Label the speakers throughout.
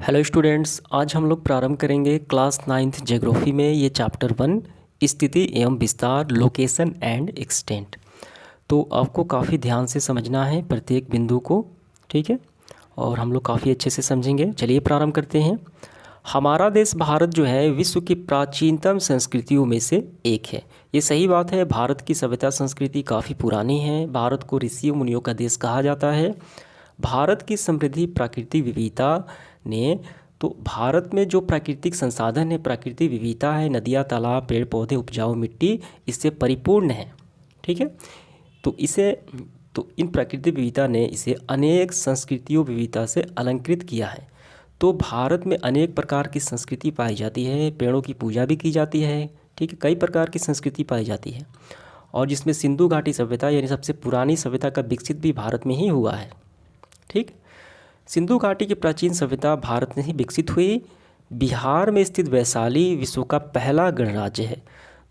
Speaker 1: Hello students, आज हम लोग प्रारंभ करेंगे क्लास 9th ज्योग्राफी में ये चैप्टर 1 स्थिति एवं विस्तार, लोकेशन एंड एक्सटेंट। तो आपको काफ़ी ध्यान से समझना है प्रत्येक बिंदु को, ठीक है। और हम लोग काफ़ी अच्छे से समझेंगे। चलिए प्रारंभ करते हैं। हमारा देश भारत जो है विश्व की प्राचीनतम संस्कृतियों में से एक है। ये सही बात है। भारत की सभ्यता संस्कृति काफ़ी पुरानी है। भारत को ऋषियों मुनियों का देश कहा जाता है। भारत की समृद्धि प्राकृतिक विविधता ने तो भारत में जो प्राकृतिक संसाधन है, प्राकृतिक विविधता है, नदियाँ, तालाब, पेड़ पौधे, उपजाऊ मिट्टी, इससे परिपूर्ण है, ठीक है। तो इन प्राकृतिक विविधता ने इसे अनेक संस्कृतियों विविधता से अलंकृत किया है। तो भारत में अनेक प्रकार की संस्कृति पाई जाती है। पेड़ों की पूजा भी की जाती है, ठीक है। कई प्रकार की संस्कृति पाई जाती है और जिसमें सिंधु घाटी सभ्यता यानी सबसे पुरानी सभ्यता का विकसित भी भारत में ही हुआ है, ठीक। सिंधु घाटी की प्राचीन सभ्यता भारत में ही विकसित हुई। बिहार में स्थित वैशाली विश्व का पहला गणराज्य है।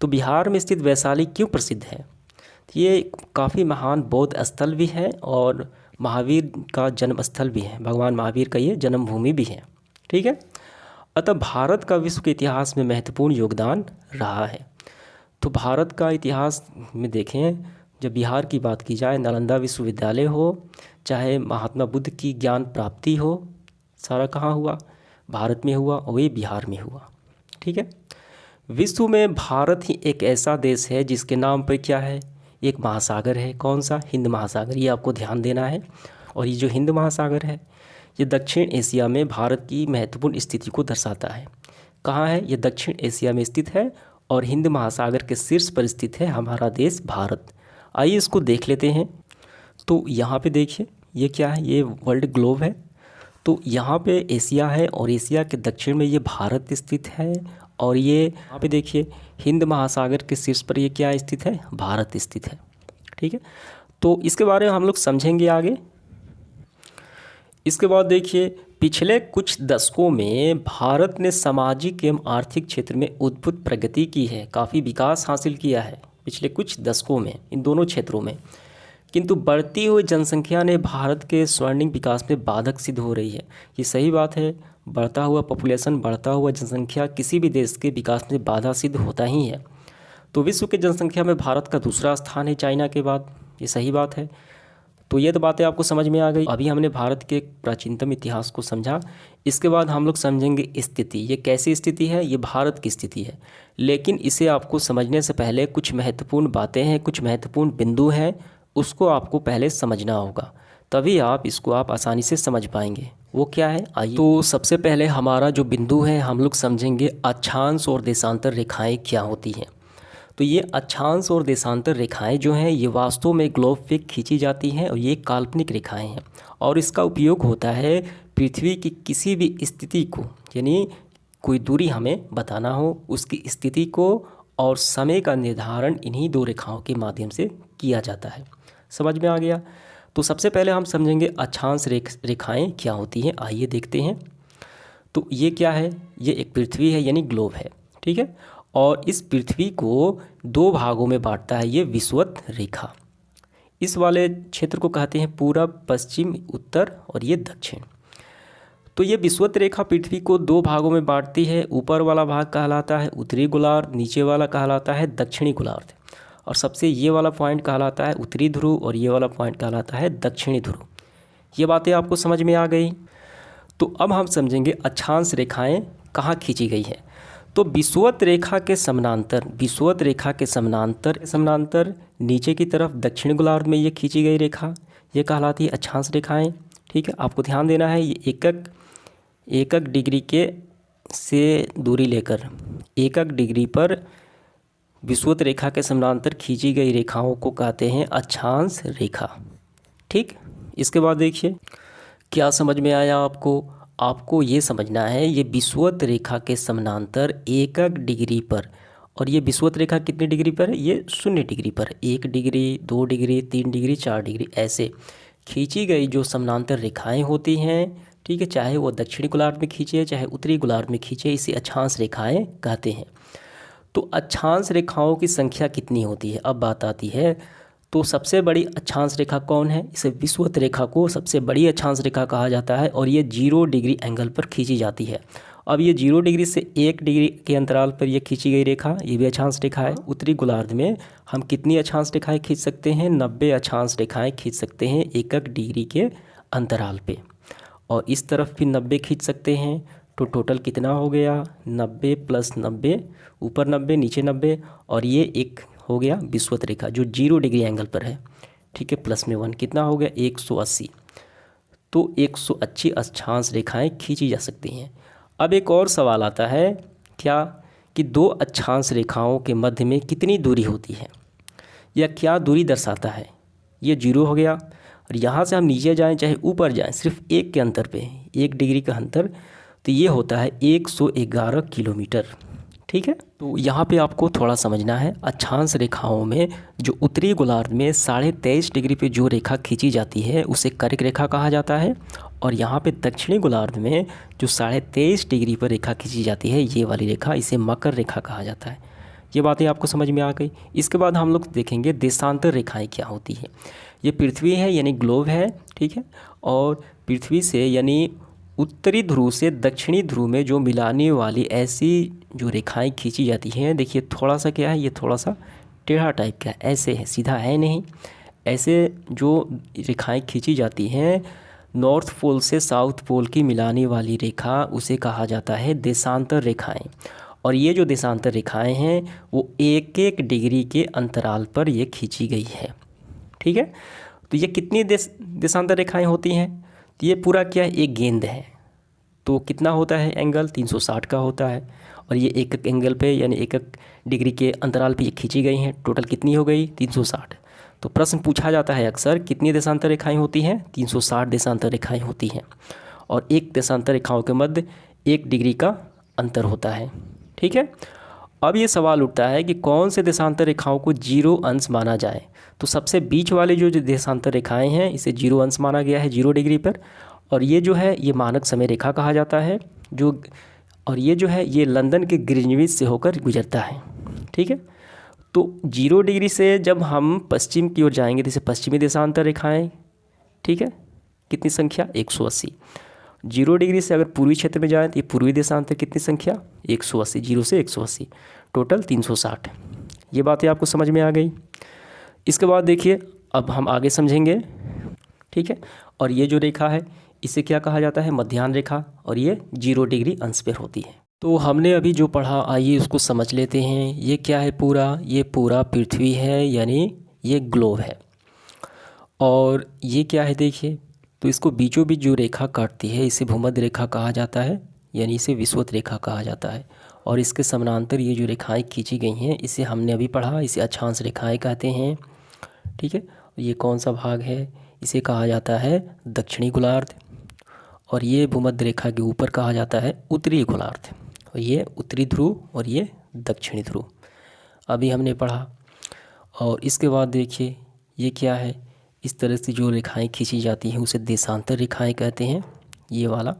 Speaker 1: तो बिहार में स्थित वैशाली क्यों प्रसिद्ध है? ये काफ़ी महान बौद्ध स्थल भी है और महावीर का जन्म स्थल भी है। भगवान महावीर का ये जन्मभूमि भी है, ठीक है। अतः भारत का विश्व के इतिहास में महत्वपूर्ण योगदान रहा है। तो भारत का इतिहास में देखें, जब बिहार की बात की जाए, नालंदा विश्वविद्यालय हो, चाहे महात्मा बुद्ध की ज्ञान प्राप्ति हो, सारा कहाँ हुआ? भारत में हुआ और ये बिहार में हुआ, ठीक है। विश्व में भारत ही एक ऐसा देश है जिसके नाम पर क्या है? एक महासागर है। कौन सा? हिंद महासागर। ये आपको ध्यान देना है। और ये जो हिंद महासागर है ये दक्षिण एशिया में भारत की महत्वपूर्ण स्थिति को दर्शाता है। कहाँ है? ये दक्षिण एशिया में स्थित है और हिंद महासागर के शीर्ष पर स्थित है हमारा देश भारत। आइए इसको देख लेते हैं। तो यहाँ पे देखिए, ये क्या है? ये वर्ल्ड ग्लोब है। तो यहाँ पे एशिया है और एशिया के दक्षिण में ये भारत स्थित है। और ये यहाँ पे देखिए, हिंद महासागर के शीर्ष पर ये क्या स्थित है? भारत स्थित है, ठीक है। तो इसके बारे में हम लोग समझेंगे आगे। इसके बाद देखिए, पिछले कुछ दशकों में भारत ने सामाजिक एवं आर्थिक क्षेत्र में अद्भुत प्रगति की है। काफ़ी विकास हासिल किया है पिछले कुछ दशकों में इन दोनों क्षेत्रों में। किंतु बढ़ती हुई जनसंख्या ने भारत के स्वर्णिम विकास में बाधक सिद्ध हो रही है। ये सही बात है। बढ़ता हुआ पॉपुलेशन, बढ़ता हुआ जनसंख्या किसी भी देश के विकास में बाधा सिद्ध होता ही है। तो विश्व की जनसंख्या में भारत का दूसरा स्थान है चाइना के बाद। ये सही बात है। तो ये तो बातें आपको समझ में आ गई। अभी हमने भारत के प्राचीनतम इतिहास को समझा। इसके बाद हम लोग समझेंगे स्थिति। ये कैसी स्थिति है? ये भारत की स्थिति है। लेकिन इसे आपको समझने से पहले कुछ महत्वपूर्ण बातें हैं, कुछ महत्वपूर्ण बिंदु हैं, उसको आपको पहले समझना होगा, तभी आप आसानी से समझ पाएंगे। वो क्या है? आइए। तो सबसे पहले हमारा जो बिंदु है, हम लोग समझेंगे अक्षांश और देशांतर रेखाएं क्या होती हैं। तो ये अक्षांश और देशांतर रेखाएं जो हैं ये वास्तव में ग्लोब पे खींची जाती हैं और ये काल्पनिक रेखाएं हैं और इसका उपयोग होता है पृथ्वी की किसी भी स्थिति को, यानी कोई दूरी हमें बताना हो, उसकी स्थिति को और समय का निर्धारण इन्हीं दो रेखाओं के माध्यम से किया जाता है। समझ में आ गया? तो सबसे पहले हम समझेंगे अक्षांश रेखाएं क्या होती हैं। आइए देखते हैं। तो ये क्या है? ये एक पृथ्वी है, यानी ग्लोब है, ठीक है। और इस पृथ्वी को दो भागों में बांटता है ये विषुवत रेखा। इस वाले क्षेत्र को कहते हैं पूरब, पश्चिम, उत्तर और ये दक्षिण। तो ये विषुवत रेखा पृथ्वी को दो भागों में बांटती है। ऊपर वाला भाग कहलाता है उत्तरी गोलार्ध, नीचे वाला कहलाता है दक्षिणी गोलार्ध। और सबसे ये वाला पॉइंट कहलाता है उत्तरी ध्रुव और ये वाला पॉइंट कहलाता है दक्षिणी ध्रुव। ये बातें आपको समझ में आ गई। तो अब हम समझेंगे अक्षांश रेखाएं कहाँ खींची गई है। तो विषुवत रेखा के समानांतर नीचे की तरफ दक्षिण गोलार्ध में ये खींची गई रेखा ये कहलाती है अक्षांश रेखाएं, ठीक है। आपको ध्यान देना है, ये एकक डिग्री के से दूरी लेकर एकक डिग्री पर विषुवत रेखा के समानांतर खींची गई रेखाओं को कहते हैं अक्षांश रेखा, ठीक। इसके बाद देखिए क्या समझ में आया आपको। आपको ये समझना है ये विषुवत रेखा के समानांतर एकक डिग्री पर, और ये विषुवत रेखा कितनी डिग्री पर है? ये 0 डिग्री पर। 1 डिग्री, 2 डिग्री, 3 डिग्री, 4 डिग्री ऐसे खींची गई जो समानांतर रेखाएं होती हैं, ठीक है, चाहे वो दक्षिणी गोलार्ध में खींचे चाहे उत्तरी गोलार्ध में खींचे, इसे अक्षांश रेखाएं कहते हैं। तो अक्षांश रेखाओं की संख्या कितनी होती है? अब बात आती है। तो सबसे बड़ी अक्षांश रेखा कौन है? इसे विषुवत रेखा को सबसे बड़ी अक्षांश रेखा कहा जाता है और ये 0 डिग्री एंगल पर खींची जाती है। अब ये 0 डिग्री से 1 डिग्री के अंतराल पर ये खींची गई रेखा, ये भी अक्षांश रेखा है। उत्तरी गोलार्ध में हम कितनी अक्षांश रेखाएं खींच सकते हैं? 90 अक्षांश रेखाएं खींच सकते हैं 1 डिग्री के अंतराल पे, और इस तरफ भी 90 खींच सकते हैं। तो टोटल कितना हो गया? 90 + 90, ऊपर 90 नीचे 90, और ये एक हो गया विषुवत रेखा जो 0 डिग्री एंगल पर है, ठीक है, प्लस में 1 कितना हो गया? 180। तो 180 अक्षांश रेखाएं खींची जा सकती हैं। अब एक और सवाल आता है, क्या कि 2 अक्षांश रेखाओं के मध्य में कितनी दूरी होती है, या क्या दूरी दर्शाता है? ये 0 हो गया, और यहाँ से हम नीचे जाएं चाहे ऊपर जाएं, सिर्फ 1 के अंतर पे, 1 डिग्री का अंतर, तो ये होता है 111 किलोमीटर, ठीक है। तो यहाँ पे आपको थोड़ा समझना है, अक्षांश रेखाओं में जो उत्तरी गोलार्ध में 23.5 डिग्री पे जो रेखा खींची जाती है उसे कर्क रेखा कहा जाता है, और यहाँ पे दक्षिणी गोलार्ध में जो 23.5 डिग्री पर रेखा खींची जाती है, ये वाली रेखा, इसे मकर रेखा कहा जाता है। ये बातें आपको समझ में आ गई। इसके बाद हम लोग देखेंगे देशांतर रेखाएं क्या होती है। ये पृथ्वी है यानी ग्लोब है, ठीक है, और पृथ्वी से यानी उत्तरी ध्रुव से दक्षिणी ध्रुव में जो मिलाने वाली ऐसी जो रेखाएं खींची जाती हैं, देखिए थोड़ा सा क्या है, ये थोड़ा सा टेढ़ा टाइप का है, ऐसे है, सीधा है नहीं। ऐसे जो रेखाएं खींची जाती हैं नॉर्थ पोल से साउथ पोल की मिलाने वाली रेखा, उसे कहा जाता है देशांतर रेखाएं। और ये जो देशांतर रेखाएं हैं वो 1-1 डिग्री के अंतराल पर ये खींची गई है, ठीक है। तो ये कितनी देशांतर रेखाएं होती हैं? तो ये पूरा क्या है, एक गेंद है, तो कितना होता है एंगल? 360 का होता है, और ये एक एंगल पे यानी 1 डिग्री के अंतराल पे ये खींची गई हैं। टोटल कितनी हो गई? 360। तो प्रश्न पूछा जाता है अक्सर, कितनी देशांतर रेखाएं होती हैं? 360 देशांतर रेखाएं होती हैं, और एक देशांतर रेखाओं के मध्य 1 डिग्री का अंतर होता है, ठीक है। अब ये सवाल उठता है कि कौन से देशांतर रेखाओं को 0 अंश माना जाए। तो सबसे बीच वाले जो देशांतर रेखाएं हैं इसे 0 अंश माना गया है 0 डिग्री पर, और ये जो है ये मानक समय रेखा कहा जाता है जो, और ये जो है ये लंदन के ग्रीनविच से होकर गुजरता है, ठीक है। तो 0 डिग्री से जब हम पश्चिम की ओर जाएंगे तो इसे पश्चिमी देशांतर रेखाएं, ठीक है, कितनी संख्या? 180। 0 डिग्री से अगर पूर्वी क्षेत्र में जाएँ तो ये पूर्वी देशांतर कितनी संख्या? 180, 0 से 180, टोटल 360। ये बातें आपको समझ में आ गई। इसके बाद देखिए अब हम आगे समझेंगे, ठीक है। और ये जो रेखा है इसे क्या कहा जाता है? मध्याह्न रेखा, और ये 0 डिग्री अंश पर होती है। तो हमने अभी जो पढ़ा, आइए उसको समझ लेते हैं। ये क्या है पूरा? ये पूरा पृथ्वी है, यानी ये ग्लोब है, और ये क्या है देखिए, तो इसको बीचों बीच जो रेखा काटती है इसे भूमध्य रेखा कहा जाता है, यानी इसे विषुवत रेखा कहा जाता है। और इसके समानांतर ये जो रेखाएं खींची गई हैं इसे हमने अभी पढ़ा, इसे अक्षांश रेखाएं कहते हैं, ठीक है। ये कौन सा भाग है? इसे कहा जाता है दक्षिणी गोलार्ध, और ये भूमध्य रेखा के ऊपर कहा जाता है उत्तरी गोलार्ध, और ये उत्तरी ध्रुव और ये दक्षिणी ध्रुव, अभी हमने पढ़ा। और इसके बाद देखिए ये क्या है, इस तरह से जो रेखाएं खींची जाती हैं उसे देशांतर रेखाएं कहते हैं, ये वाला।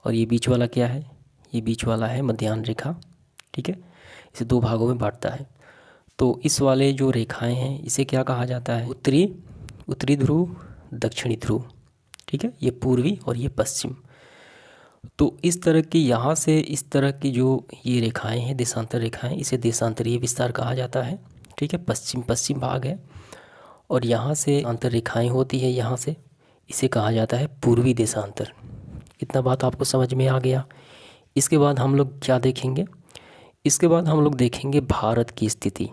Speaker 1: और ये बीच वाला क्या है? ये बीच वाला है मध्याह्न रेखा, ठीक है। इसे 2 भागों में बांटता है। तो इस वाले जो रेखाएं हैं इसे क्या कहा जाता है? उत्तरी ध्रुव, दक्षिणी ध्रुव, ठीक है, ये पूर्वी और ये पश्चिम। तो इस तरह की यहाँ से इस तरह की जो ये रेखाएं हैं देशांतर रेखाएं, इसे देशांतरीय विस्तार कहा जाता है, ठीक है। पश्चिम भाग है, और यहाँ से अंतर रेखाएं होती है यहाँ से, इसे कहा जाता है पूर्वी देशांतर। इतना बात आपको समझ में आ गया। इसके बाद हम लोग क्या देखेंगे? इसके बाद हम लोग देखेंगे भारत की स्थिति।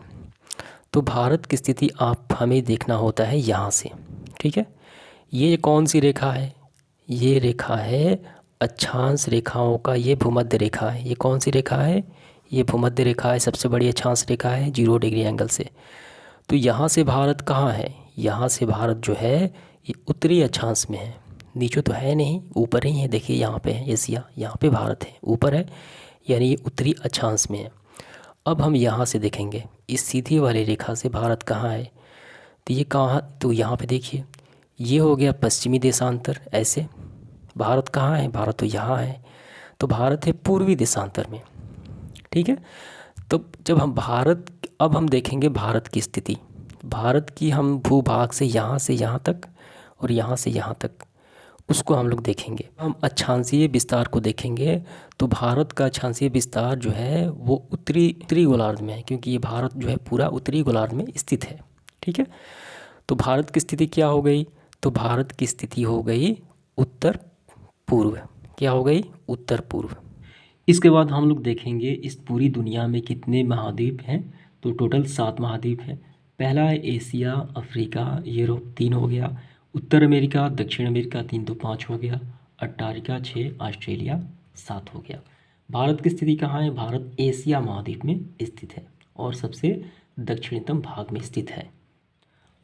Speaker 1: तो भारत की स्थिति आप हमें देखना होता है यहाँ से, ठीक है। ये कौन सी रेखा है? ये रेखा है अक्षांश रेखाओं का, ये भूमध्य रेखा है। ये कौन सी रेखा है? ये भूमध्य रेखा है, सबसे बड़ी अक्षांश रेखा है 0 डिग्री एंगल से। तो यहाँ से भारत कहाँ है? यहाँ से भारत जो है ये उत्तरी अक्षांश में है, नीचे तो है नहीं, ऊपर ही है। देखिए यहाँ पे है एशिया, यहाँ पे भारत है, ऊपर है, यानी ये उत्तरी अक्षांश में है। अब हम यहाँ से देखेंगे इस सीधी वाली रेखा से भारत कहाँ है, तो ये कहाँ, तो यहाँ पे देखिए ये हो गया पश्चिमी देशांतर। ऐसे भारत कहाँ है? भारत तो यहाँ है, तो भारत है पूर्वी देशांतर में, ठीक है। तो जब हम अब हम देखेंगे भारत की स्थिति। भारत की हम भूभाग से यहाँ तक और यहाँ से यहाँ तक उसको हम लोग देखेंगे। हम अक्षांशीय विस्तार को देखेंगे तो भारत का अक्षांशीय विस्तार जो है वो उत्तरी गोलार्ध में है, क्योंकि ये भारत जो है पूरा उत्तरी गोलार्ध में स्थित है। ठीक है, तो भारत की स्थिति क्या हो गई? तो भारत की स्थिति हो गई उत्तर पूर्व। क्या हो गई? उत्तर पूर्व। इसके बाद हम लोग देखेंगे इस पूरी दुनिया में कितने महाद्वीप हैं। तो टोटल 7 महाद्वीप हैं। पहला है एशिया, अफ्रीका, यूरोप 3 हो गया, उत्तर अमेरिका, दक्षिण अमेरिका 3 तो 5 हो गया, अंटार्कटिका 6, ऑस्ट्रेलिया 7 हो गया। भारत की स्थिति कहाँ है? भारत एशिया महाद्वीप में स्थित है और सबसे दक्षिणतम भाग में स्थित है।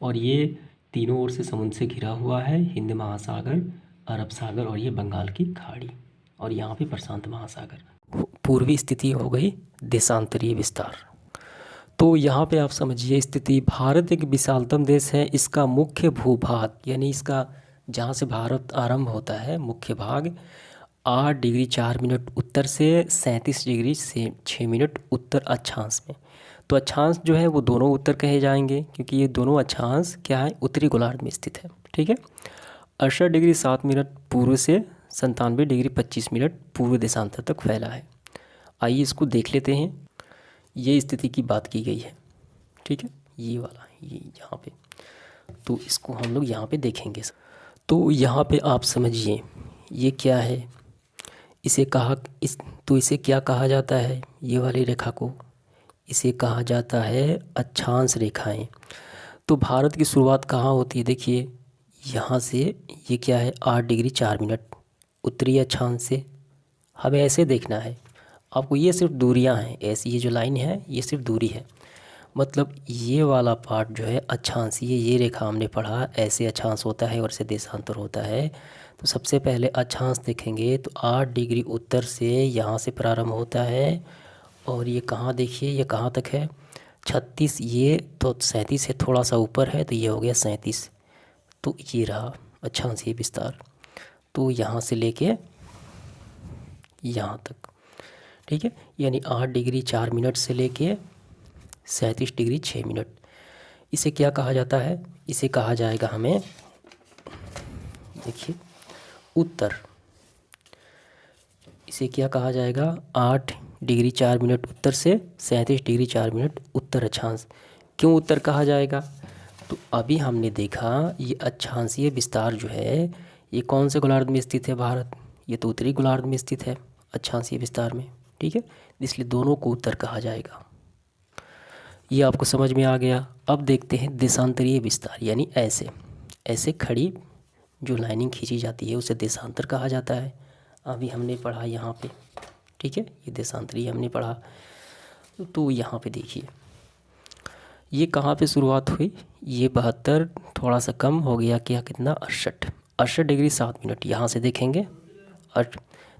Speaker 1: और ये तीनों ओर से समुद्र से घिरा हुआ है, हिंद महासागर, अरब सागर और ये बंगाल की खाड़ी, और यहाँ पे प्रशांत महासागर। पूर्वी स्थिति हो गई देशांतरीय विस्तार। तो यहाँ पे आप समझिए स्थिति, भारत एक विशालतम देश है। इसका मुख्य भूभाग यानी इसका जहाँ से भारत आरंभ होता है मुख्य भाग 8 डिग्री 4 मिनट उत्तर से 37 डिग्री से 6 मिनट उत्तर अक्षांश में। तो अक्षांश जो है वो दोनों उत्तर कहे जाएंगे, क्योंकि ये दोनों अक्षांश क्या है? उत्तरी गोलार्ध में स्थित है। ठीक है, 68 डिग्री 7 मिनट पूर्व से 97 डिग्री 25 मिनट पूर्व देशांतर तक फैला है। आइए इसको देख लेते हैं। ये स्थिति की बात की गई है। ठीक है, ये वाला ये यहाँ पे, तो इसको हम लोग यहाँ पे देखेंगे। तो यहाँ पे आप समझिए ये क्या है? इसे क्या कहा जाता है? ये वाली रेखा को इसे कहा जाता है अक्षांश रेखाएं। तो भारत की शुरुआत कहाँ होती है? देखिए यहाँ से, ये क्या है? 8 डिग्री 4 मिनट उत्तरी अक्षांश से। हमें ऐसे देखना है आपको, ये सिर्फ दूरियां हैं। ऐसी ये जो लाइन है ये सिर्फ दूरी है, मतलब ये वाला पार्ट जो है अक्षांशीय, ये रेखा हमने पढ़ा ऐसे अक्षांश होता है और ऐसे देशांतर होता है। तो सबसे पहले अक्षांश देखेंगे तो 8 डिग्री उत्तर से यहाँ से प्रारंभ होता है और ये कहाँ, देखिए ये कहाँ तक है? 36। ये तो 37 से थोड़ा सा ऊपर है तो ये हो गया 37। तो ये रहा अक्षांशीय विस्तार। तो यहाँ से लेके यहाँ तक, ठीक है, यानी 8 डिग्री 4 मिनट से लेके 37 डिग्री 6 मिनट। इसे क्या कहा जाता है? इसे कहा जाएगा हमें, देखिए उत्तर। इसे क्या कहा जाएगा? 8 डिग्री 4 मिनट उत्तर से 37 डिग्री 4 मिनट उत्तर अक्षांश। क्यों उत्तर कहा जाएगा? तो अभी हमने देखा ये अक्षांशीय विस्तार जो है ये कौन से गोलार्ध में स्थित है? भारत, ये तो उत्तरी गोलार्ध में स्थित है अक्षांशीय विस्तार में। ठीक है, इसलिए दोनों को उत्तर कहा जाएगा। ये आपको समझ में आ गया। अब देखते हैं देशांतरीय विस्तार, यानी ऐसे खड़ी जो लाइनिंग खींची जाती है उसे देशांतर कहा जाता है। अभी हमने पढ़ा यहाँ पे, ठीक है, ये देशांतरीय हमने पढ़ा। तो यहाँ पे देखिए ये कहाँ पे शुरुआत हुई? ये 72 थोड़ा सा कम हो गया, क्या कितना? 68 डिग्री 7 मिनट। यहाँ से देखेंगे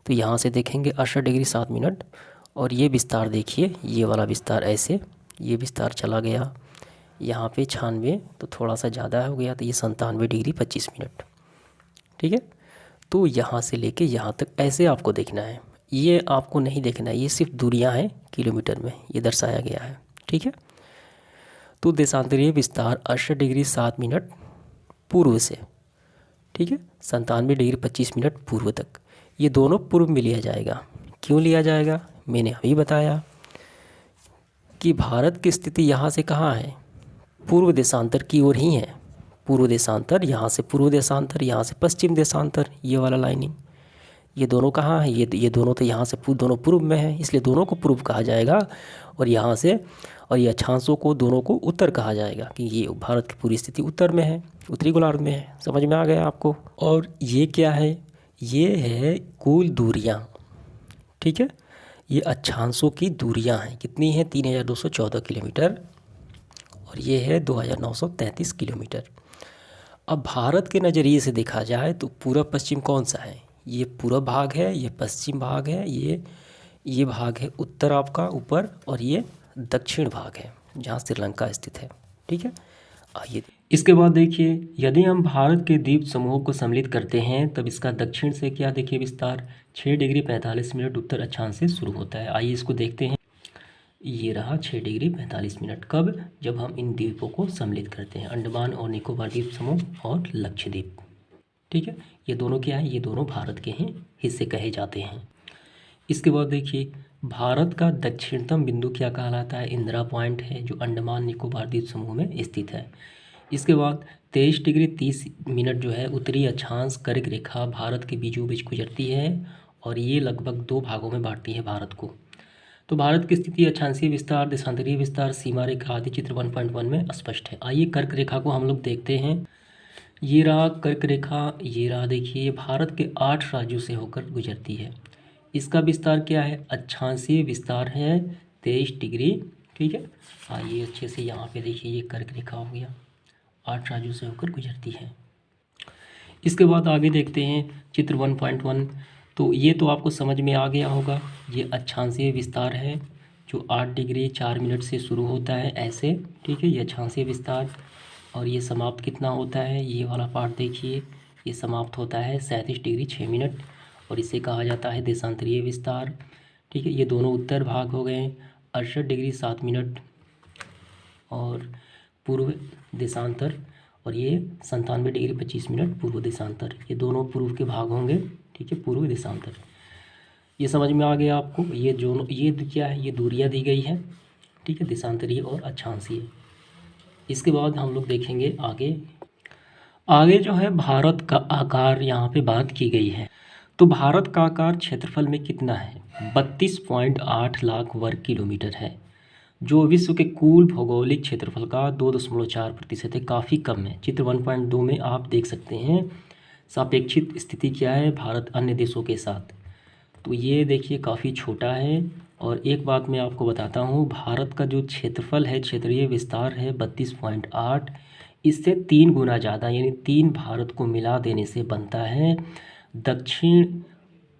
Speaker 1: तो यहाँ से देखेंगे 68 डिग्री 7 मिनट। और ये विस्तार देखिए, ये वाला विस्तार ऐसे, ये विस्तार चला गया यहाँ पे 96, तो थोड़ा सा ज़्यादा हो गया, तो ये 97 डिग्री 25 मिनट। ठीक है, तो यहाँ से लेके यहाँ तक ऐसे आपको देखना है। ये आपको नहीं देखना है, ये सिर्फ दूरियाँ हैं किलोमीटर में, ये दर्शाया गया है। ठीक है, तो देशांतरीय विस्तार 68 डिग्री 7 मिनट पूर्व से, ठीक है, 97 डिग्री 25 मिनट पूर्व तक। ये दोनों पूर्व में लिया जाएगा। क्यों लिया जाएगा? मैंने अभी बताया कि भारत की स्थिति यहाँ से कहाँ है? पूर्व देशांतर की ओर ही है। पूर्व देशांतर, यहाँ से पूर्व देशांतर, यहाँ से पश्चिम देशांतर, ये वाला लाइनिंग, ये दोनों कहाँ है? ये दोनों तो यहाँ से दोनों पूर्व में है, इसलिए दोनों को पूर्व कहा जाएगा। और यहाँ से, और ये अक्षांशों को दोनों को उत्तर कहा जाएगा, कि ये भारत की पूरी स्थिति उत्तर में है, उत्तरी गोलार्ध में है। समझ में आ गया आपको? और ये क्या है? ये है कुल दूरियाँ। ठीक है, ये अक्षांशों की दूरियाँ हैं। कितनी हैं? 3214 किलोमीटर, और ये है 2933 किलोमीटर। अब भारत के नज़रिए से देखा जाए तो पूर्व पश्चिम कौन सा है? ये पूर्व भाग है, ये पश्चिम भाग है, ये भाग है उत्तर आपका ऊपर, और ये दक्षिण भाग है जहाँ श्रीलंका स्थित है। ठीक है, आइए इसके बाद देखिए, यदि हम भारत के द्वीप समूह को सम्मिलित करते हैं तब इसका दक्षिण से क्या देखिए विस्तार 6 डिग्री 45 मिनट उत्तर अक्षांश से शुरू होता है। आइए इसको देखते हैं। ये रहा 6 डिग्री 45 मिनट। कब? जब हम इन द्वीपों को सम्मिलित करते हैं, अंडमान और निकोबार द्वीप समूह और लक्षद्वीप। ठीक है, ये दोनों क्या है? ये दोनों भारत के हैं, हिस्से कहे जाते हैं। इसके बाद देखिए, भारत का दक्षिणतम बिंदु क्या कहलाता है? इंदिरा पॉइंट है, जो अंडमान निकोबार द्वीप समूह में स्थित है। इसके बाद 23 डिग्री 30 मिनट जो है उत्तरी अक्षांश कर्क रेखा भारत के बीचों बीच गुजरती है और ये लगभग 2 भागों में बांटती है भारत को। तो भारत की स्थिति अक्षांशीय विस्तार, देशांतरीय विस्तार, सीमा रेखा आदि चित्र 1.1 में स्पष्ट है। आइए कर्क रेखा को हम लोग देखते हैं। ये रहा कर्क रेखा, ये रहा देखिए, भारत के 8 राज्यों से होकर गुजरती है। इसका विस्तार क्या है? अक्षांशीय विस्तार है 23 डिग्री। ठीक है, आइए अच्छे से यहाँ पे देखिए, ये कर्क रेखा हो गया, 8 राज्यों से होकर गुजरती है। इसके बाद आगे देखते हैं चित्र 1.1। तो ये तो आपको समझ में आ गया होगा, ये अक्षांशीय विस्तार है जो 8 डिग्री 4 मिनट से शुरू होता है ऐसे। ठीक है, ये अक्षांशीय विस्तार, और ये समाप्त कितना होता है? ये वाला पार्ट देखिए, ये समाप्त होता है 37 डिग्री 6 मिनट और इसे कहा जाता है देशांतरीय विस्तार। ठीक है, ये दोनों उत्तर भाग हो गए 68 डिग्री 7 मिनट और पूर्व देशांतर, और ये 97 डिग्री 25 मिनट पूर्व देशांतर। ये दोनों पूर्व के भाग होंगे। ठीक है, पूर्व देशांतर। ये समझ में आ गया आपको? ये जो ये क्या है? ये दूरियां दी गई हैं। ठीक है, देशांतरीय और अक्षांशीय। इसके बाद हम लोग देखेंगे आगे जो है भारत का आकार यहाँ पे बात की गई है। तो भारत का आकार क्षेत्रफल में कितना है? 32.8 लाख वर्ग किलोमीटर है, जो विश्व के कुल भौगोलिक क्षेत्रफल का 2.4% है, काफ़ी कम है। चित्र 1.2 में आप देख सकते हैं सापेक्षित स्थिति क्या है भारत अन्य देशों के साथ। तो ये देखिए काफ़ी छोटा है। और एक बात मैं आपको बताता हूँ, भारत का जो क्षेत्रफल है, क्षेत्रीय विस्तार है 32.8, इससे 3 गुना ज़्यादा, यानी 3 भारत को मिला देने से बनता है दक्षिण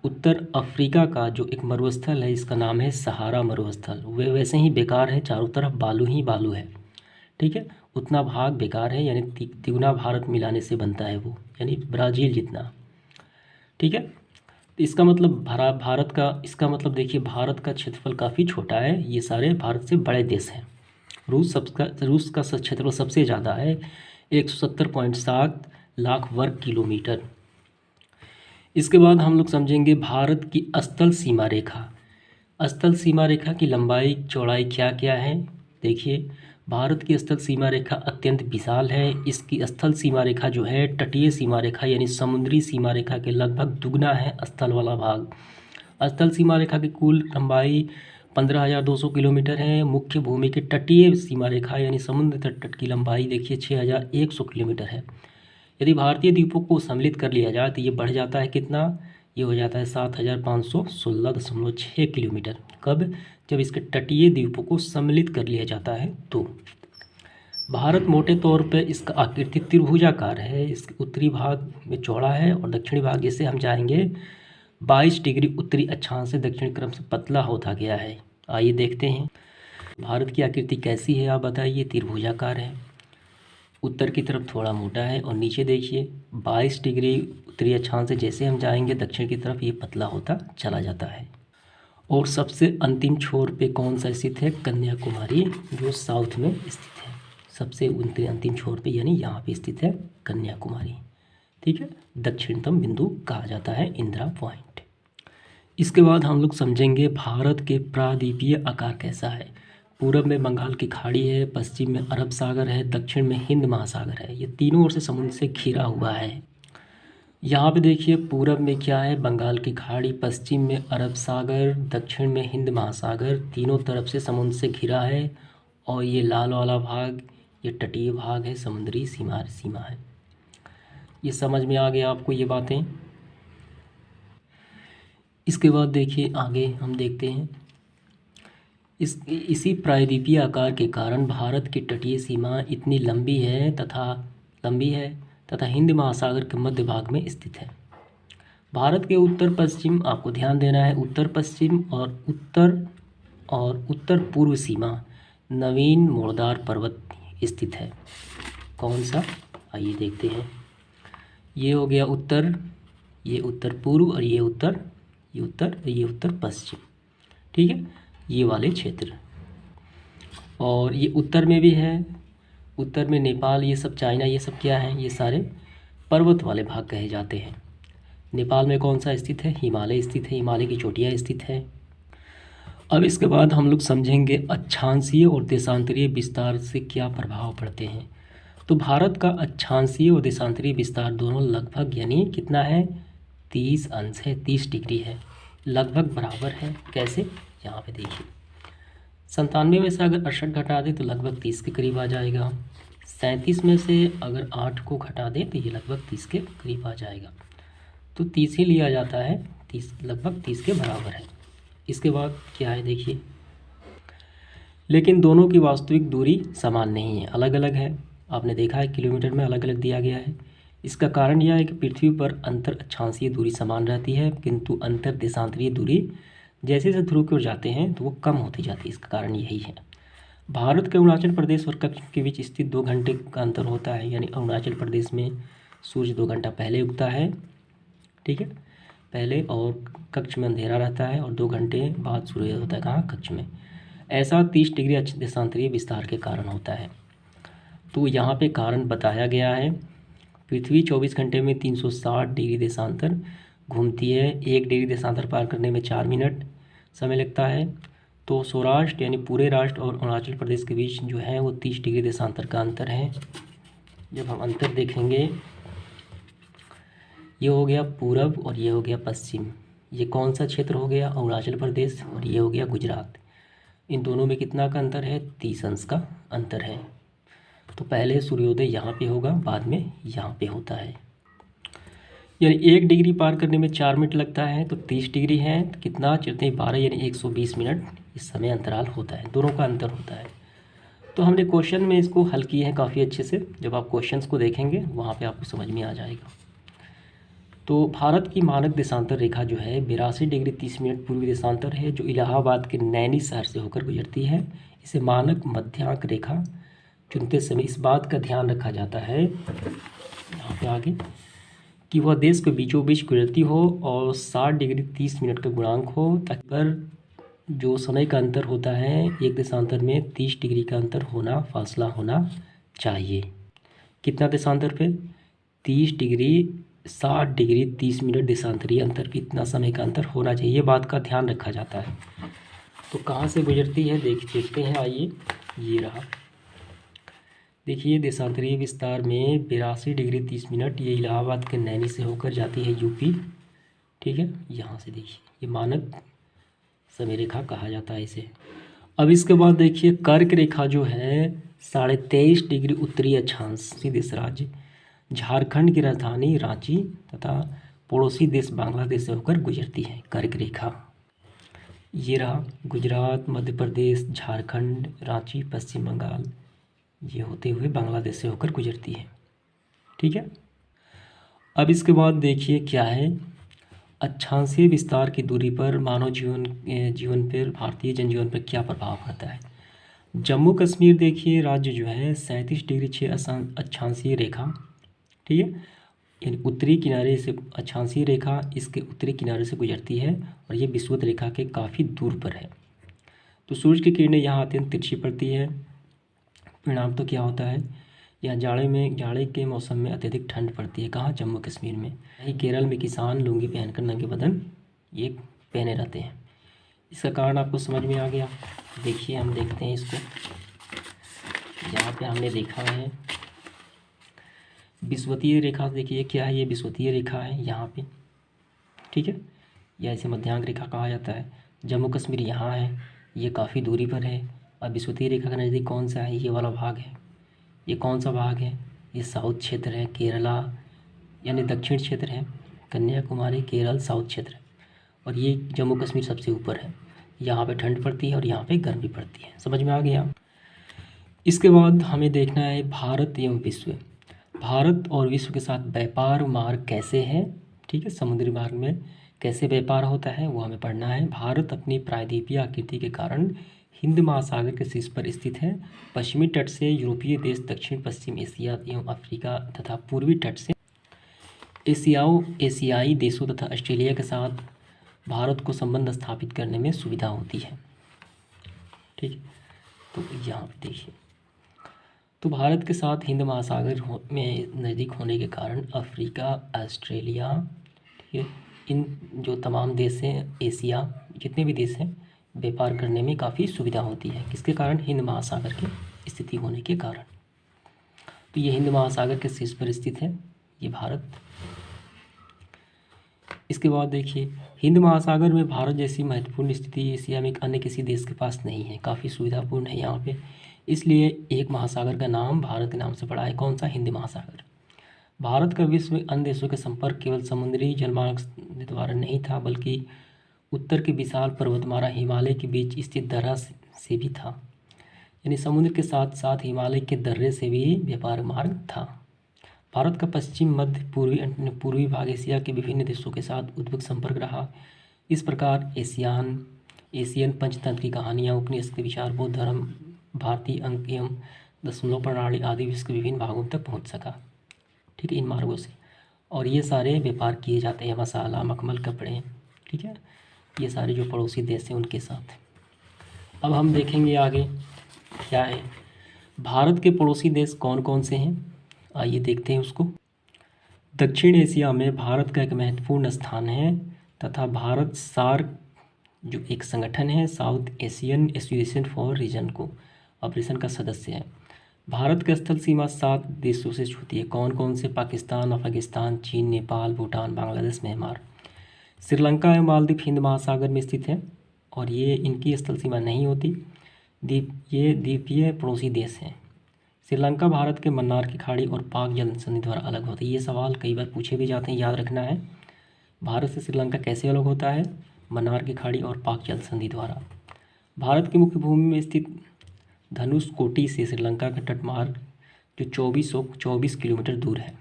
Speaker 1: उत्तर अफ्रीका का जो एक मरुस्थल है, इसका नाम है सहारा मरुस्थल। वे वैसे ही बेकार है, चारों तरफ बालू ही बालू है। ठीक है, उतना भाग बेकार है, यानी तिगुना भारत मिलाने से बनता है वो, यानी ब्राज़ील जितना। ठीक है, तो इसका मतलब भारत का, इसका मतलब देखिए भारत का क्षेत्रफल काफ़ी छोटा है। ये सारे भारत से बड़े देश हैं। रूस का क्षेत्रफल सबसे ज़्यादा है, 170.7 लाख वर्ग किलोमीटर। इसके बाद हम लोग समझेंगे भारत की स्थल सीमा रेखा। स्थल सीमा रेखा की लंबाई चौड़ाई क्या क्या है? देखिए, भारत की स्थल सीमा रेखा अत्यंत विशाल है। इसकी स्थल सीमा रेखा जो है तटीय सीमा रेखा यानी समुद्री सीमा रेखा के लगभग दुगना है स्थल वाला भाग। स्थल सीमा रेखा की कुल लंबाई 15,200 किलोमीटर है। मुख्य भूमि की तटीय सीमा रेखा यानी समुद्र तट की लंबाई देखिए 6,100 किलोमीटर है। यदि भारतीय द्वीपों को सम्मिलित कर लिया जाए तो ये बढ़ जाता है कितना? ये हो जाता है 7,516.6 किलोमीटर। कब? जब इसके तटीय द्वीपों को सम्मिलित कर लिया जाता है तो। भारत मोटे तौर पर इसका आकृति त्रिभुजाकार है। इसके उत्तरी भाग में चौड़ा है और दक्षिणी भाग जैसे हम जाएंगे 22 डिग्री उत्तरी अक्षांश से दक्षिण क्रम से पतला होता गया है। आइए देखते हैं भारत की आकृति कैसी है, आप बताइए। त्रिभुजाकार है, उत्तर की तरफ थोड़ा मोटा है और नीचे देखिए 22 डिग्री उत्तरी अक्षांश से जैसे हम जाएंगे दक्षिण की तरफ ये पतला होता चला जाता है। और सबसे अंतिम छोर पे कौन सा स्थित है? कन्याकुमारी, जो साउथ में स्थित है। सबसे अंतिम छोर पे यानी यहाँ पे स्थित है कन्याकुमारी। ठीक है, दक्षिणतम बिंदु कहा जाता है इंदिरा पॉइंट। इसके बाद हम लोग समझेंगे भारत के प्रायद्वीपीय आकार कैसा है। पूरब में बंगाल की खाड़ी है, पश्चिम में अरब सागर है, दक्षिण में हिंद महासागर है। ये तीनों ओर से समुद्र से घिरा हुआ है। यहाँ पे देखिए पूरब में क्या है? बंगाल की खाड़ी, पश्चिम में अरब सागर, दक्षिण में हिंद महासागर, तीनों तरफ से समुद्र से घिरा है। और ये लाल वाला भाग ये तटीय भाग है, समुद्री सीमा है। ये समझ में आ गया आपको ये बातें। इसके बाद देखिए आगे हम देखते हैं इसी प्रायद्वीपीय आकार के कारण भारत की तटीय सीमा इतनी लंबी है तथा हिंद महासागर के मध्य भाग में स्थित है। भारत के उत्तर पश्चिम, आपको ध्यान देना है, उत्तर पश्चिम और उत्तर पूर्व सीमा नवीन मोड़दार पर्वत स्थित है। कौन सा? आइए देखते हैं। ये हो गया उत्तर, ये उत्तर पूर्व और ये उत्तर पश्चिम। ठीक है, ये वाले क्षेत्र। और ये उत्तर में भी है, उत्तर में नेपाल, ये सब चाइना, ये सब क्या है, ये सारे पर्वत वाले भाग कहे जाते हैं। नेपाल में कौन सा स्थित है, हिमालय स्थित है, हिमालय की चोटियाँ स्थित है। अब इसके बाद हम लोग समझेंगे अक्षांशीय और देशांतरीय विस्तार से क्या प्रभाव पड़ते हैं। तो भारत का अक्षांशीय और देशांतरीय विस्तार दोनों लगभग यानी कितना है, 30 अंश है, 30 डिग्री है, लगभग बराबर है। कैसे, यहाँ पे देखिए 97 में से अगर 68 घटा दे तो लगभग 30 के करीब आ जाएगा। 37 में से अगर 8 को घटा दे तो ये लगभग 30 के करीब आ जाएगा। तो 30 ही लिया जाता है, 30 लगभग 30 के बराबर है। इसके बाद क्या है देखिए, लेकिन दोनों की वास्तविक दूरी समान नहीं है, अलग अलग है। आपने देखा है किलोमीटर में अलग अलग दिया गया है। इसका कारण यह है कि पृथ्वी पर अंतर अक्षांशीय दूरी समान रहती है, किंतु अंतर देशांतरीय दूरी जैसे जैसे ध्रुव की ओर जाते हैं तो वो कम होती जाती है। इसका कारण यही है। भारत के अरुणाचल प्रदेश और कच्छ के बीच स्थित 2 घंटे का अंतर होता है, यानी अरुणाचल प्रदेश में सूर्य 2 घंटा पहले उगता है, ठीक है, पहले, और कच्छ में अंधेरा रहता है और 2 घंटे बाद सूर्य होता है कहाँ, कच्छ में। ऐसा 30 डिग्री देशांतरीय विस्तार के कारण होता है। तो यहाँ पे कारण बताया गया है। पृथ्वी 24 घंटे में 360 डिग्री देशांतर घूमती है। 1 डिग्री देशांतर पार करने में 4 मिनट समय लगता है। तो सौराष्ट्र यानी पूरे राष्ट्र और अरुणाचल प्रदेश के बीच जो है वो 30 डिग्री देशांतर का अंतर है। जब हम अंतर देखेंगे, ये हो गया पूरब और ये हो गया पश्चिम। ये कौन सा क्षेत्र हो गया, अरुणाचल प्रदेश, और ये हो गया गुजरात। इन दोनों में कितना का अंतर है, 30 अंश का अंतर है। तो पहले सूर्योदय यहाँ पे होगा, बाद में यहाँ पे होता है। यानी 1 डिग्री पार करने में 4 मिनट लगता है, तो 30 डिग्री है तो कितना चलते हैं 12 यानी 120 मिनट इस समय अंतराल होता है, दोनों का अंतर होता है। तो हमने क्वेश्चन में इसको हल किए हैं काफ़ी अच्छे से। जब आप क्वेश्चंस को देखेंगे वहाँ पे आपको समझ में आ जाएगा। तो भारत की मानक देशांतर रेखा जो है 82 डिग्री 30 मिनट पूर्वी देशांतर है, जो इलाहाबाद के नैनी शहर से होकर गुजरती है। इसे मानक मध्यांक रेखा चुनते समय इस बात का ध्यान रखा जाता है, यहाँ पे आगे, कि वह देश के बीचों बीच गुजरती हो और 60 डिग्री 30 मिनट का गुणांक हो, ताकि पर जो समय का अंतर होता है एक देशांतर में 30 डिग्री का अंतर होना, फासला होना चाहिए। कितना देशांतर पे, 30 डिग्री 60 डिग्री 30 मिनट देशांतरीय अंतर पे इतना समय का अंतर होना चाहिए, ये बात का ध्यान रखा जाता है। तो कहाँ से गुजरती है देखते हैं, आइए, ये रहा। देखिए देशांतरीय विस्तार में 82 डिग्री 30 मिनट ये इलाहाबाद के नैनी से होकर जाती है यूपी, ठीक है। यहाँ से देखिए ये मानक समय रेखा कहा जाता है इसे। अब इसके बाद देखिए कर्क रेखा जो है 23.5 डिग्री उत्तरी अक्षांशीय देश राज्य झारखंड की राजधानी रांची तथा पड़ोसी देश बांग्लादेश से होकर गुजरती है। कर्क रेखा ये रहा, गुजरात, मध्य प्रदेश, झारखंड, रांची, पश्चिम बंगाल, ये होते हुए बांग्लादेश से होकर गुजरती है, ठीक है। अब इसके बाद देखिए क्या है, अक्षांशीय विस्तार की दूरी पर मानव जीवन पर, भारतीय जनजीवन पर क्या प्रभाव पड़ता है। जम्मू कश्मीर देखिए राज्य जो है 37 डिग्री 6 अक्षांशीय रेखा, ठीक है, यानी उत्तरी किनारे से अक्षांशीय रेखा इसके उत्तरी किनारे से गुजरती है और ये विषुवत रेखा के काफ़ी दूर पर है। तो सूर्य की किरणें यहाँ अत्यंत तिरछी पड़ती है। परिणाम तो क्या होता है, यहाँ जाड़े के मौसम में अत्यधिक ठंड पड़ती है। कहाँ, जम्मू कश्मीर में। वहीं केरल में किसान लुंगी पहनकर नंगे बदन ये पहने रहते हैं। इसका कारण आपको समझ में आ गया। देखिए हम देखते हैं इसको, यहाँ पे हमने देखा है विषुवतीय रेखा। देखिए क्या है, ये विषुवतीय रेखा है यहाँ पे, ठीक है, या इसे मध्यांक रेखा कहा जाता है। जम्मू कश्मीर यहाँ है, ये काफ़ी दूरी पर है। और विषुवतीय रेखा का नज़दीक कौन सा है, ये वाला भाग है। ये कौन सा भाग है, ये साउथ क्षेत्र है, केरला यानी दक्षिण क्षेत्र है, कन्याकुमारी, केरल साउथ क्षेत्र है। और ये जम्मू कश्मीर सबसे ऊपर है, यहाँ पे ठंड पड़ती है और यहाँ पे गर्मी पड़ती है। समझ में आ गया। इसके बाद हमें देखना है भारत एवं विश्व। भारत और विश्व के साथ व्यापार मार्ग कैसे हैं, ठीक है, समुद्री मार्ग में कैसे व्यापार होता है वो हमें पढ़ना है। भारत अपनी प्रायद्वीपीय आकृति के कारण हिंद महासागर के शीर्ष पर स्थित है। पश्चिमी तट से यूरोपीय देश, दक्षिण पश्चिम एशिया एवं अफ्रीका तथा पूर्वी तट से एशियाई देशों तथा ऑस्ट्रेलिया के साथ भारत को संबंध स्थापित करने में सुविधा होती है, ठीक है। तो यहाँ पे देखिए, तो भारत के साथ हिंद महासागर में नज़दीक होने के कारण अफ्रीका, ऑस्ट्रेलिया, ठीक है, इन जो तमाम देश हैं, एशिया जितने भी देश हैं, व्यापार करने में काफ़ी सुविधा होती है। किसके कारण? हिंद महासागर की स्थिति होने के कारण। तो ये हिंद महासागर के शीर्ष पर स्थित है ये भारत। इसके बाद देखिए, हिंद महासागर में भारत जैसी महत्वपूर्ण स्थिति एशिया में अन्य किसी देश के पास नहीं है। काफ़ी सुविधापूर्ण है यहाँ पे, इसलिए एक महासागर का नाम भारत के नाम से पड़ा है। कौन सा? हिंद महासागर। भारत का विश्व में अन्य देशों के संपर्क केवल समुद्री जलमार्ग द्वारा नहीं था, बल्कि उत्तर के विशाल पर्वतमाला हिमालय के बीच स्थित दर्रा से भी था। यानी समुद्र के साथ साथ हिमालय के दर्रे से भी व्यापार मार्ग था। भारत का पश्चिम, मध्य, पूर्वी भाग एशिया के विभिन्न देशों के साथ उद्भुत संपर्क रहा। इस प्रकार एशियन पंचतंत्र की कहानियाँ, उपनिषद के विचार, बौद्ध धर्म, भारतीय अंक एवं दशमलव प्रणाली आदि विश्व के विभिन्न भागों तक पहुँच सका। ठीक है, इन मार्गों से। और ये सारे व्यापार किए जाते हैं, मसाला, मखमल, कपड़े, ठीक है, ये सारे जो पड़ोसी देश हैं उनके साथ। अब हम देखेंगे आगे क्या है। भारत के पड़ोसी देश कौन कौन से हैं, आइए देखते हैं उसको। दक्षिण एशिया में भारत का एक महत्वपूर्ण स्थान है तथा भारत सार्क जो एक संगठन है, South Asian association for region cooperation का सदस्य है। भारत की स्थल सीमा 7 देशों से छूती है। कौन कौन से? पाकिस्तान, अफगानिस्तान, चीन, नेपाल, भूटान, बांग्लादेश, म्यांमार। श्रीलंका एवं मालदीव हिंद महासागर में स्थित है और ये इनकी स्थल सीमा नहीं होती। ये द्वीपीय पड़ोसी देश हैं। श्रीलंका भारत के मन्नार की खाड़ी और पाक जल संधि द्वारा अलग होता है। ये सवाल कई बार पूछे भी जाते हैं, याद रखना है। भारत से श्रीलंका कैसे अलग होता है? मन्नार की खाड़ी और पाक जल संधि द्वारा। भारत की मुख्य भूमि में स्थित धनुषकोटी से श्रीलंका का तटमार्ग जो 2424 किलोमीटर दूर है।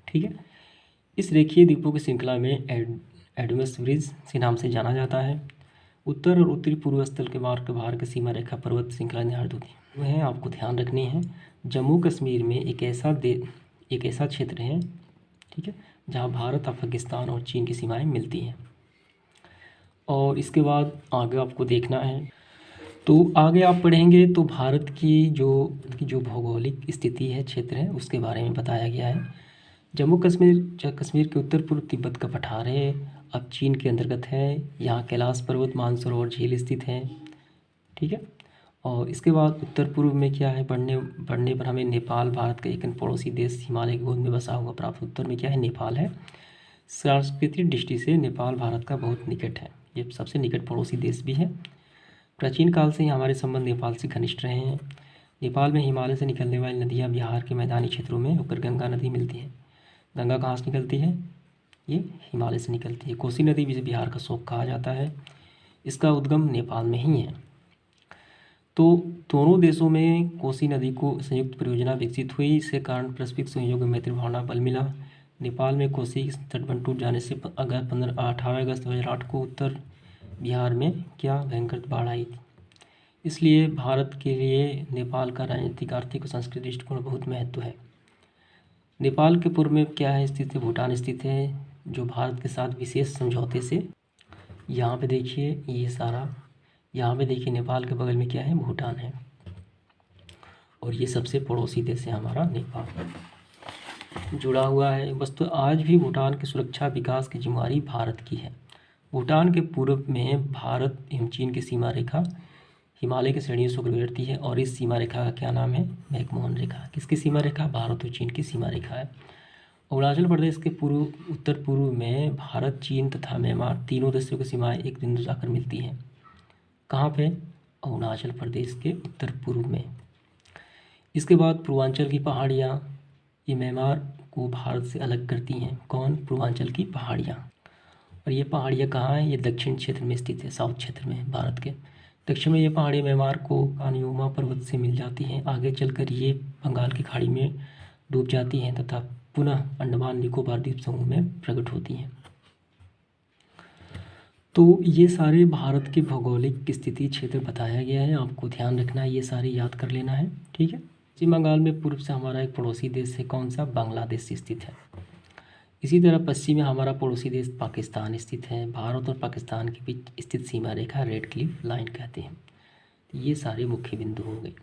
Speaker 1: ठीक है, इस रेखीय द्वीपों की श्रृंखला में एडमस ब्रिज से नाम से जाना जाता है। उत्तर और उत्तरी पूर्व स्थल के मार्ग के बाहर की सीमा रेखा पर्वत श्रृंखला निर्धारित होती है। वह आपको ध्यान रखनी है। जम्मू कश्मीर में एक ऐसा क्षेत्र है, ठीक है, जहाँ भारत, अफगानिस्तान और चीन की सीमाएं मिलती हैं। और इसके बाद आगे आपको देखना है, तो आगे आप पढ़ेंगे तो भारत की जो भौगोलिक स्थिति है, क्षेत्र है, उसके बारे में बताया गया है। जम्मू कश्मीर के उत्तर पूर्व तिब्बत का पठार है, अब चीन के अंतर्गत है। यहाँ कैलाश पर्वत, मानसरोवर झील स्थित है। ठीक है, और इसके बाद उत्तर पूर्व में क्या है, बढ़ने पर हमें नेपाल, भारत का एक पड़ोसी देश, हिमालय की गोद में बसा हुआ प्राप्त। उत्तर में क्या है? नेपाल है। सांस्कृतिक दृष्टि से नेपाल भारत का बहुत निकट है, ये सबसे निकट पड़ोसी देश भी है। प्राचीन काल से ही हमारे संबंध नेपाल से घनिष्ठ रहे हैं। नेपाल में हिमालय से निकलने वाली नदियाँ बिहार के मैदानी क्षेत्रों में होकर गंगा नदी मिलती है। गंगा कहाँ से निकलती है? ये हिमालय से निकलती है। कोसी नदी जिसे बिहार का शोक कहा जाता है, इसका उद्गम नेपाल में ही है। तो दोनों देशों में कोसी नदी को संयुक्त परियोजना विकसित हुई, इसके कारण परस्पर सहयोग में मैत्री भावना बल मिला। नेपाल में कोसी तटबंध टूट जाने से 18 अगस्त 2008 को उत्तर बिहार में क्या भयंकर बाढ़ आई थी। इसलिए भारत के लिए नेपाल का राजनीतिक, आर्थिक और सांस्कृतिक दृष्टिकोण बहुत महत्व है। नेपाल के पूर्व में क्या है स्थित है? भूटान स्थित है, जो भारत के साथ विशेष समझौते से, यहाँ पे देखिए ये सारा, यहाँ पे देखिए नेपाल के बगल में क्या है? भूटान है। और ये सबसे पड़ोसी देश है हमारा नेपाल, जुड़ा हुआ है। बस तो आज भी भूटान की सुरक्षा विकास की जिम्मेदारी भारत की है। भूटान के पूर्व में भारत एवं चीन की सीमा रेखा हिमालय की श्रेणियों से गुजरती है और इस सीमा रेखा का क्या नाम है? मैकमोहन रेखा। किसकी सीमा रेखा? भारत और चीन की सीमा रेखा है। अरुणाचल प्रदेश के उत्तर पूर्व में भारत, चीन तथा म्यांमार तीनों देशों की सीमाएं एक बिंदु जाकर मिलती हैं। कहाँ पे? अरुणाचल प्रदेश के उत्तर पूर्व में। इसके बाद पूर्वांचल की पहाड़ियाँ, ये म्यांमार को भारत से अलग करती हैं। कौन? पूर्वांचल की पहाड़ियाँ। और ये पहाड़ियाँ कहाँ हैं? ये दक्षिण क्षेत्र में स्थित है, साउथ क्षेत्र में भारत के। दक्षिण में ये पहाड़ी म्यांमार को कानयूमा पर्वत से मिल जाती हैं। आगे चलकर ये बंगाल की खाड़ी में डूब जाती हैं तथा पुनः अंडमान निकोबार द्वीप समूह में प्रकट होती हैं। तो ये सारे भारत के भौगोलिक स्थिति क्षेत्र बताया गया है, आपको ध्यान रखना है, ये सारे याद कर लेना है। ठीक है, पश्चिम बंगाल में पूर्व से हमारा एक पड़ोसी देश है, कौन सा? बांग्लादेश स्थित है। इसी तरह पश्चिम में हमारा पड़ोसी देश पाकिस्तान स्थित है। भारत और पाकिस्तान के बीच स्थित सीमा रेखा रेड क्लिफ लाइन कहते हैं। ये सारे मुख्य बिंदु होंगे।